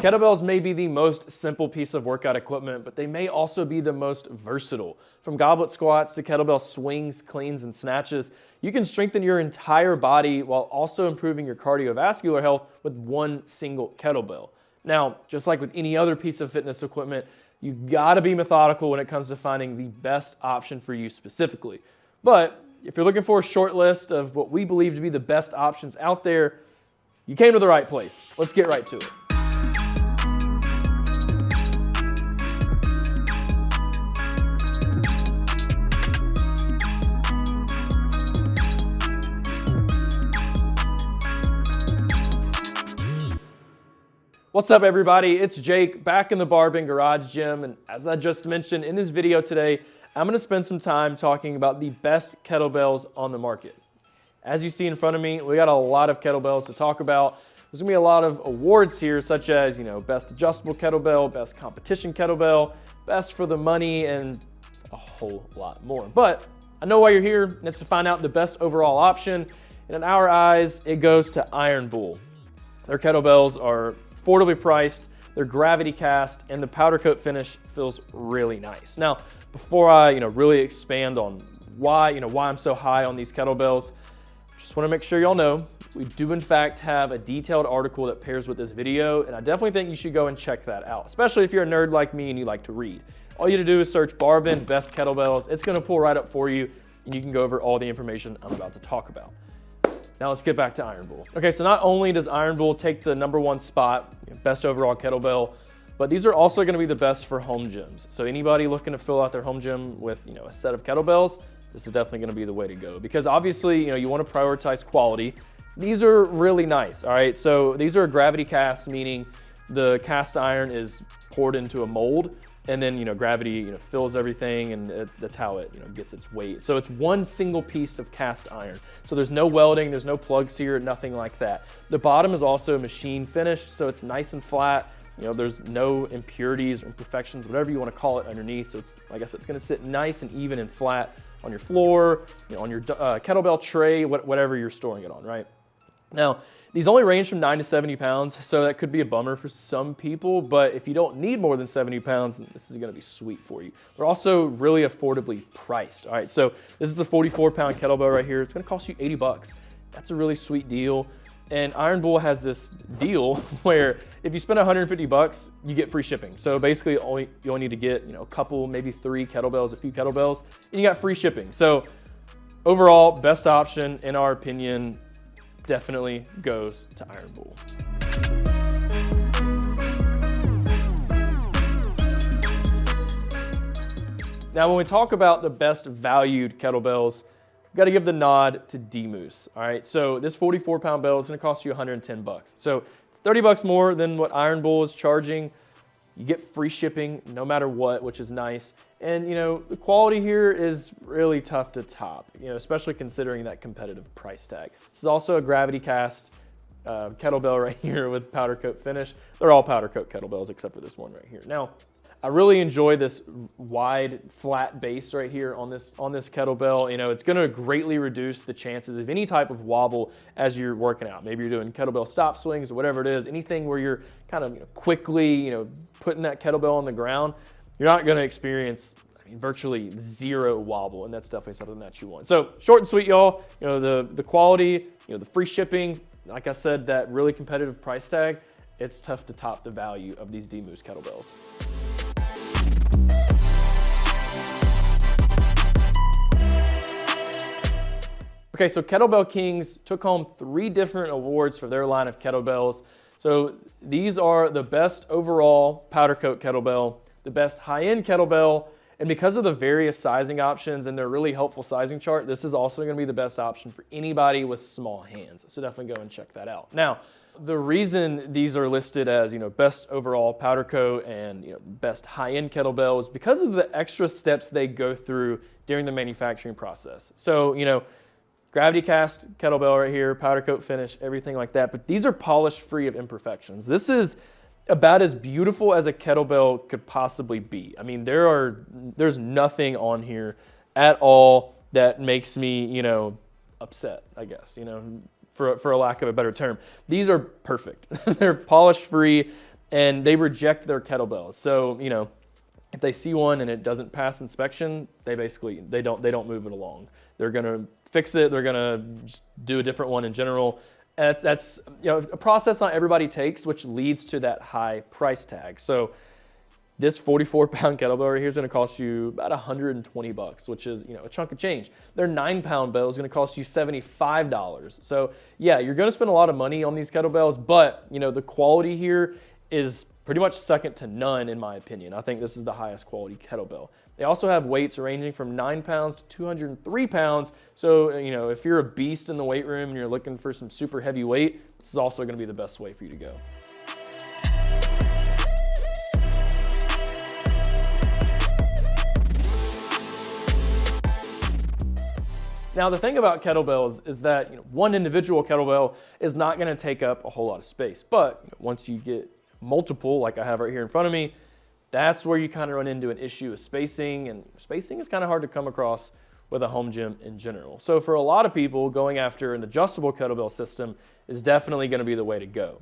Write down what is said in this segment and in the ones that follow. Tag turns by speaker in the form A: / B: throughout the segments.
A: Kettlebells may be the most simple piece of workout equipment, but they may also be the most versatile. From goblet squats to kettlebell swings, cleans, and snatches, you can strengthen your entire body while also improving your cardiovascular health with one single kettlebell. Now, just like with any other piece of fitness equipment, you've got to be methodical when it comes to finding the best option for you specifically. But if you're looking for a short list of what we believe to be the best options out there, you came to the right place. Let's get right to it. What's up, everybody? It's Jake back in the BarBend garage gym, and as I just mentioned in this video today, I'm going to spend some time talking about the best kettlebells on the market. As you see in front of me, we got a lot of kettlebells to talk about. There's going to be a lot of awards here, such as, best adjustable kettlebell, best competition kettlebell, best for the money, and a whole lot more. But I know why you're here, and it's to find out the best overall option. And in our eyes, it goes to Iron Bull. Their kettlebells are affordably priced, they're gravity cast, and the powder coat finish feels really nice. Now, before I really expand on why I'm so high on these kettlebells, just want to make sure y'all know we do in fact have a detailed article that pairs with this video, and I definitely think you should go and check that out, especially if you're a nerd like me and you like to read. All you have to do is search BarBend best kettlebells. It's going to pull right up for you, and you can go over all the information I'm about to talk about. Now let's get back to Iron Bull. Okay, so not only does Iron Bull take the #1 spot, best overall kettlebell, but these are also going to be the best for home gyms. So anybody looking to fill out their home gym with a set of kettlebells, this is definitely going to be the way to go, because obviously you want to prioritize quality. These are really nice. All right, so these are gravity cast, meaning the cast iron is poured into a mold, and then gravity fills everything, and that's how it gets its weight. So it's one single piece of cast iron. So there's no welding, there's no plugs here, nothing like that. The bottom is also machine finished, so it's nice and flat. There's no impurities or imperfections, whatever you want to call it, underneath. So it's, like I said, it's going to sit nice and even and flat on your floor, on your kettlebell tray, whatever you're storing it on, right? Now, these only range from 9 to 70 pounds, so that could be a bummer for some people, but if you don't need more than 70 pounds, this is gonna be sweet for you. They're also really affordably priced. All right, so this is a 44-pound kettlebell right here. It's gonna cost you 80 bucks. That's a really sweet deal. And Iron Bull has this deal where if you spend 150 bucks, you get free shipping. So basically you only need to get a couple, maybe 3 kettlebells, a few kettlebells, and you got free shipping. So overall, best option in our opinion definitely goes to Iron Bull. Now, when we talk about the best valued kettlebells, we've got to give the nod to D-Moose. All right, so this 44-pound bell is going to cost you 110 bucks. So it's 30 bucks more than what Iron Bull is charging. You get free shipping no matter what, which is nice. And the quality here is really tough to top, especially considering that competitive price tag. This is also a gravity cast kettlebell right here with powder coat finish. They're all powder coat kettlebells except for this one right here. Now, I really enjoy this wide flat base right here on this kettlebell. It's going to greatly reduce the chances of any type of wobble as you're working out. Maybe you're doing kettlebell stop swings or whatever it is, anything where you're kind of quickly putting that kettlebell on the ground. You're not going to experience virtually zero wobble, and that's definitely something that you want. So short and sweet, y'all. The quality, the free shipping, like I said, that really competitive price tag, it's tough to top the value of these D-Moose kettlebells. Okay, so Kettlebell Kings took home 3 different awards for their line of kettlebells. So these are the best overall powder coat kettlebell, the best high-end kettlebell, and because of the various sizing options and their really helpful sizing chart, this is also going to be the best option for anybody with small hands. So definitely go and check that out. Now, the reason these are listed as best overall powder coat and best high-end kettlebell is because of the extra steps they go through during the manufacturing process. So gravity cast kettlebell right here, powder coat finish, everything like that. But these are polished free of imperfections. This is about as beautiful as a kettlebell could possibly be. I mean, there's nothing on here at all that makes me, upset, I guess, for a lack of a better term. These are perfect. They're polish free. and they reject their kettlebells. So, if they see one and it doesn't pass inspection, they don't move it along. They're gonna fix it. They're gonna just do a different one in general. That's a process not everybody takes, which leads to that high price tag. So this 44-pound kettlebell right here is going to cost you about $120, which is a chunk of change. Their 9-pound bell is going to cost you $75. So yeah, you're going to spend a lot of money on these kettlebells, but the quality here is pretty much second to none in my opinion. I think this is the highest quality kettlebell. They also have weights ranging from 9 pounds to 203 pounds. So, if you're a beast in the weight room and you're looking for some super heavy weight, this is also going to be the best way for you to go. Now, the thing about kettlebells is that one individual kettlebell is not going to take up a whole lot of space. But once you get multiple, like I have right here in front of me, that's where you kind of run into an issue with spacing, and spacing is kind of hard to come across with a home gym in general. So for a lot of people, going after an adjustable kettlebell system is definitely going to be the way to go.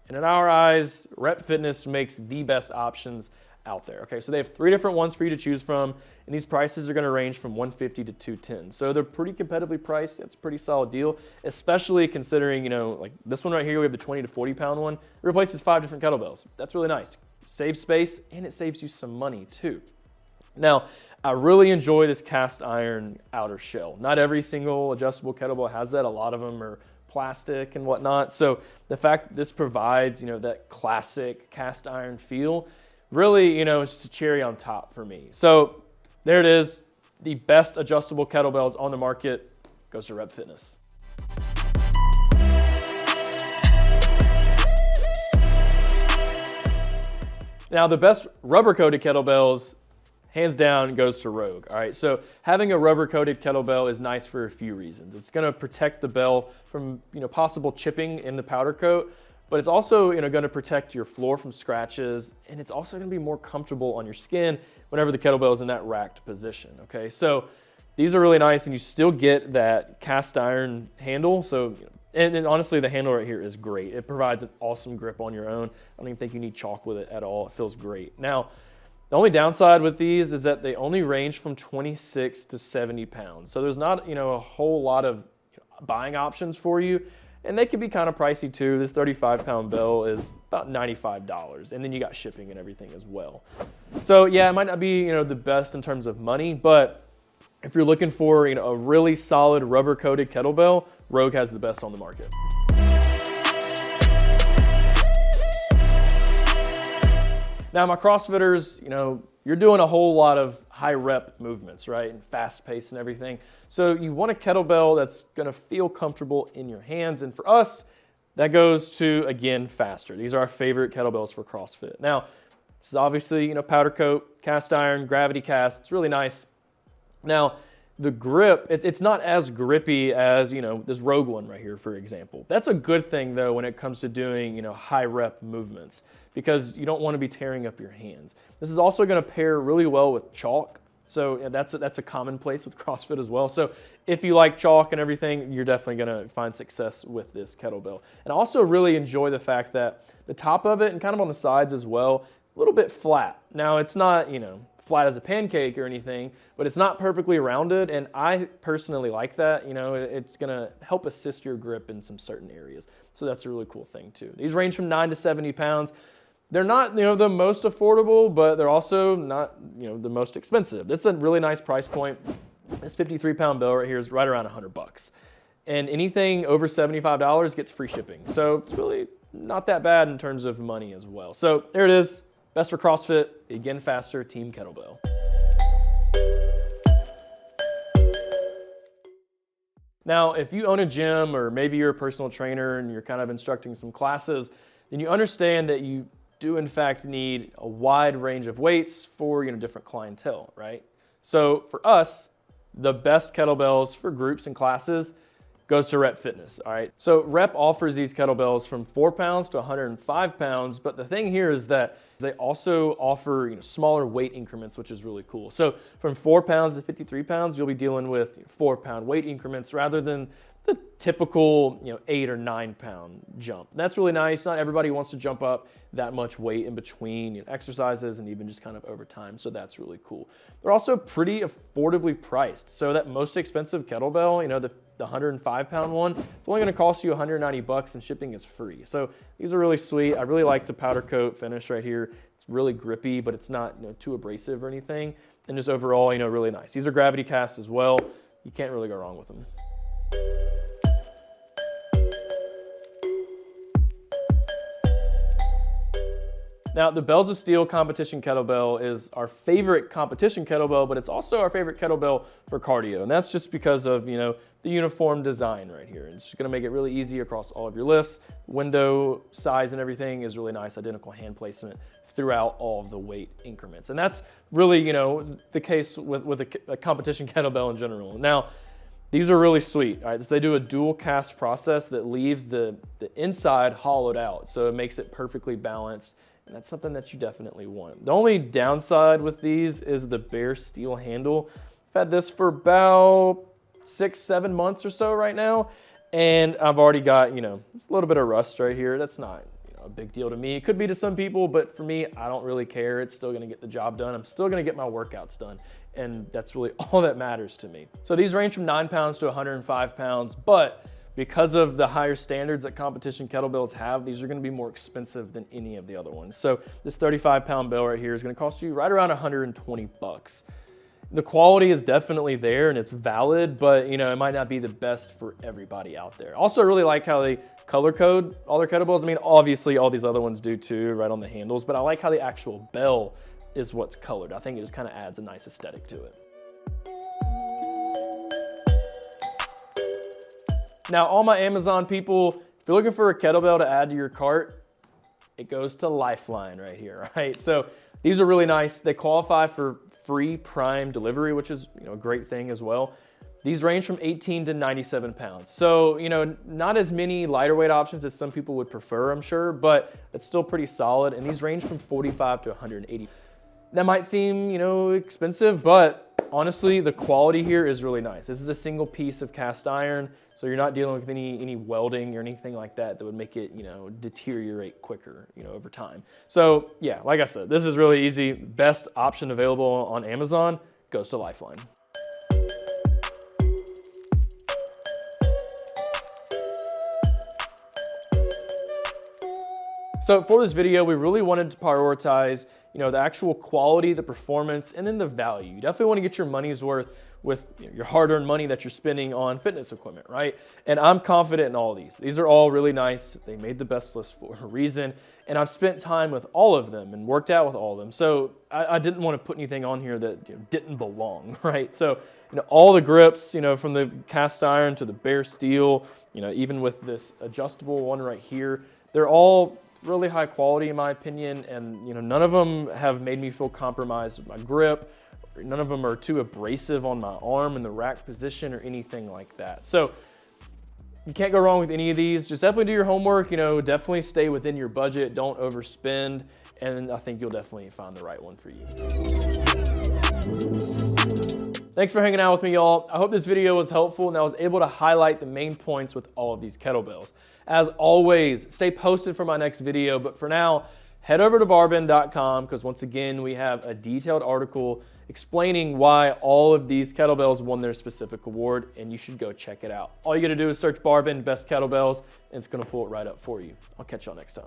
A: And in our eyes, Rep Fitness makes the best options out there. Okay, so they have 3 different ones for you to choose from, and these prices are going to range from $150 to $210. So they're pretty competitively priced. It's a pretty solid deal, especially considering, like this one right here, we have the 20 to 40 pound one. It replaces 5 different kettlebells. That's really nice. Saves space, and it saves you some money too. Now, I really enjoy this cast iron outer shell. Not every single adjustable kettlebell has that. A lot of them are plastic and whatnot. So the fact that this provides, that classic cast iron feel, really, it's just a cherry on top for me. So there it is. The best adjustable kettlebells on the market goes to Rep Fitness. Now, the best rubber-coated kettlebells, hands down, goes to Rogue. All right, so having a rubber-coated kettlebell is nice for a few reasons. It's going to protect the bell from possible chipping in the powder coat, but it's also going to protect your floor from scratches, and it's also going to be more comfortable on your skin whenever the kettlebell is in that racked position. Okay, so these are really nice, and you still get that cast iron handle. So and honestly, the handle right here is great. It provides an awesome grip on your own. I don't even think you need chalk with it at all. It feels great. Now, the only downside with these is that they only range from 26 to 70 pounds. So there's not, a whole lot of buying options for you. And they can be kind of pricey too. This 35-pound bell is about $95. And then you got shipping and everything as well. So yeah, it might not be, the best in terms of money, but if you're looking for, a really solid rubber-coated kettlebell, Rogue has the best on the market. Now, my CrossFitters, you're doing a whole lot of high rep movements, right? And fast pace and everything. So you want a kettlebell that's gonna feel comfortable in your hands. And for us, that goes to, again, faster. These are our favorite kettlebells for CrossFit. Now, this is obviously, powder coat, cast iron, gravity cast. It's really nice. Now, the grip, it's not as grippy as, this Rogue one right here, for example. That's a good thing, though, when it comes to doing, high rep movements, because you don't want to be tearing up your hands. This is also going to pair really well with chalk. So yeah, that's a commonplace with CrossFit as well. So if you like chalk and everything, you're definitely going to find success with this kettlebell. And I also really enjoy the fact that the top of it and kind of on the sides as well, a little bit flat. Now, it's not, flat as a pancake or anything, but it's not perfectly rounded, and I personally like that. It's gonna help assist your grip in some certain areas. So that's a really cool thing too. These range from 9 to 70 pounds. They're not, the most affordable, but they're also not, the most expensive. It's a really nice price point. This 53-pound bell right here is right around $100. And anything over $75 gets free shipping. So it's really not that bad in terms of money as well. So there it is. Best for CrossFit, again faster, Team Kettlebell. Now, if you own a gym or maybe you're a personal trainer and you're kind of instructing some classes, then you understand that you do in fact need a wide range of weights for different clientele, right? So for us, the best kettlebells for groups and classes goes to Rep Fitness, all right? So Rep offers these kettlebells from 4 pounds to 105 pounds, but the thing here is that they also offer smaller weight increments, which is really cool. So from 4 pounds to 53 pounds, you'll be dealing with 4-pound weight increments rather than the typical, 8 or 9 pound jump. That's really nice. Not everybody wants to jump up that much weight in between exercises and even just kind of over time. So that's really cool. They're also pretty affordably priced. So that most expensive kettlebell, the 105 pound one, it's only going to cost you 190 bucks and shipping is free. So these are really sweet. I really like the powder coat finish right here. It's really grippy, but it's not too abrasive or anything. And just overall, really nice. These are gravity cast as well. You can't really go wrong with them. Now, the Bells of Steel competition kettlebell is our favorite competition kettlebell, but it's also our favorite kettlebell for cardio. And that's just because of, the uniform design right here. It's just gonna make it really easy across all of your lifts. Window size and everything is really nice, identical hand placement throughout all of the weight increments. And that's really, the case with a competition kettlebell in general. Now, these are really sweet. All right, so they do a dual cast process that leaves the inside hollowed out. So it makes it perfectly balanced. And that's something that you definitely want. The only downside with these is the bare steel handle. I've had this for about 6-7 months or so right now. And I've already got, just a little bit of rust right here. That's not a big deal to me. It could be to some people, but for me, I don't really care. It's still gonna get the job done. I'm still gonna get my workouts done. And that's really all that matters to me. So these range from 9 pounds to 105 pounds, but because of the higher standards that competition kettlebells have, these are gonna be more expensive than any of the other ones. So this 35 pound bell right here is gonna cost you right around 120 bucks. The quality is definitely there and it's valid, but it might not be the best for everybody out there. Also, I really like how they color code all their kettlebells. I mean, obviously all these other ones do too, right on the handles, but I like how the actual bell is what's colored. I think it just kind of adds a nice aesthetic to it. Now, all my Amazon people, if you're looking for a kettlebell to add to your cart, it goes to Lifeline right here, right? So these are really nice. They qualify for free Prime delivery, which is a great thing as well. These range from 18 to 97 pounds. So, not as many lighter weight options as some people would prefer, I'm sure, but it's still pretty solid. And these range from 45 to 180. That might seem, expensive, but honestly, the quality here is really nice. This is a single piece of cast iron, so you're not dealing with any welding or anything like that that would make it, deteriorate quicker, over time. So yeah, like I said, this is really easy. Best option available on Amazon goes to Lifeline. So for this video, we really wanted to prioritize the actual quality, the performance, and then the value. You definitely want to get your money's worth with your hard-earned money that you're spending on fitness equipment, right? And I'm confident in all these. These are all really nice. They made the best list for a reason. And I've spent time with all of them and worked out with all of them. So I didn't want to put anything on here that didn't belong, right? So all the grips, from the cast iron to the bare steel, even with this adjustable one right here, they're all really high quality in my opinion, and none of them have made me feel compromised with my grip. None of them are too abrasive on my arm in the rack position or anything like that. So you can't go wrong with any of these. Just definitely do your homework, definitely stay within your budget, don't overspend, and I think you'll definitely find the right one for you. Thanks for hanging out with me, y'all. I hope this video was helpful and I was able to highlight the main points with all of these kettlebells. As always, stay posted for my next video, but for now, head over to BarBend.com because once again, we have a detailed article explaining why all of these kettlebells won their specific award, and you should go check it out. All you gotta do is search BarBend Best Kettlebells, and it's gonna pull it right up for you. I'll catch y'all next time.